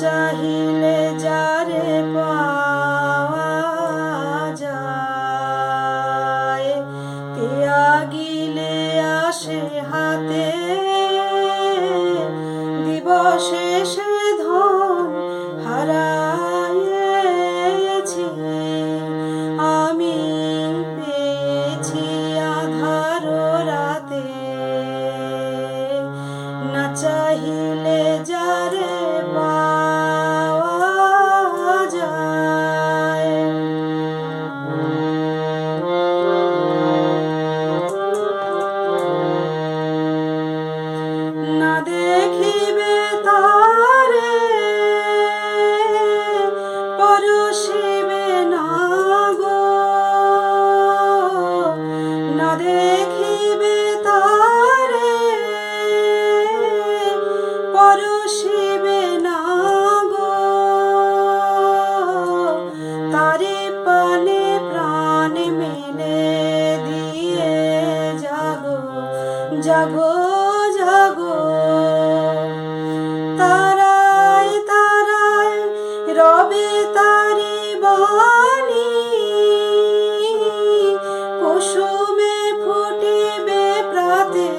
চাহিলে যারে পাওয়া যায়, ত্যাগিলে আসে হাতে দিবসে সে ধন হারায়েছি। আমি পেয়েছি আধার রাতে, না চাহিলে যারে পাওয়া যায়। না দেখিবে তারে পরশিবে না গো, না দেখিবে তারে পরশিবে না গো, তারে পানে প্রাণ মেলে দিয়ে জাগো জাগো জাগো। তারায় তারায় রবে তারি বাণী, কুসুমে ফুটিবে প্রাতে,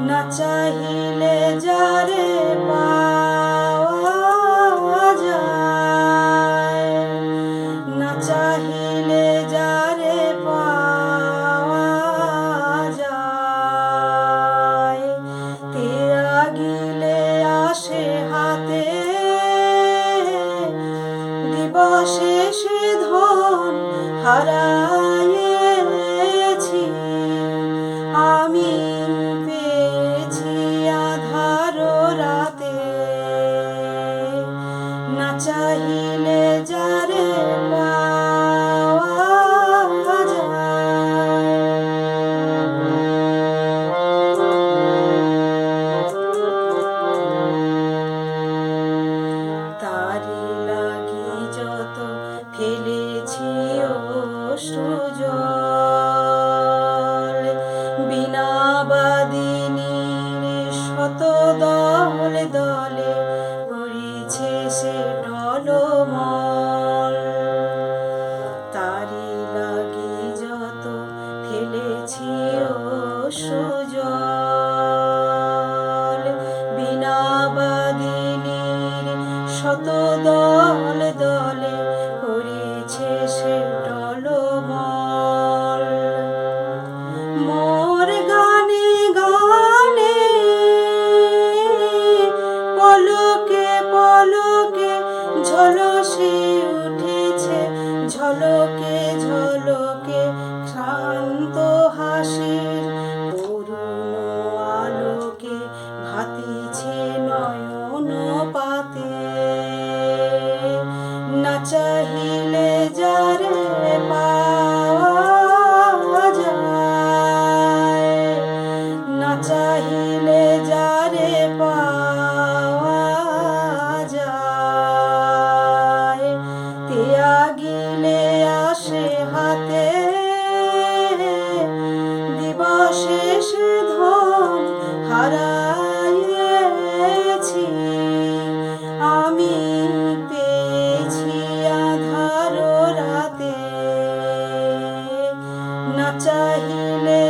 না চাহিলে যারে পাওয়া যায়, না চাহিলে যারে পাওয়া যায়। ত্যাগিলে আসে হাতে দিবসে সে ধন হারায়েছি। আমি পেয়েছি আধার রাতে, না চাহিলে যারে পাওয়া যায়। তারি লাগি যত ফেলেছি অশ্রুজল, বিনা বাদিনীর শত দলে দলে করিছে সে টলমল। তারি লাগি যত ফেলেছি অশ্রুজল, বিনা বাদিনীর শত দলে দলে করিছে সে টলমল। মোর গানে গানে পলকে পলকে ঝলসে উঠেছে, ঝলকে ঝলকে শান্ত হাসির করুণ আলোকে ভাতিছে নয়ন পাতে, না চাহিলে যারে পাওয়া যায়, না চাহিলে যারে পাওয়া যায়। ত্যাগিলে আসে হাতে দিবসে সে ধন হারায়েছি। আমি পেয়েছি আধার রাতে, না চাহিলে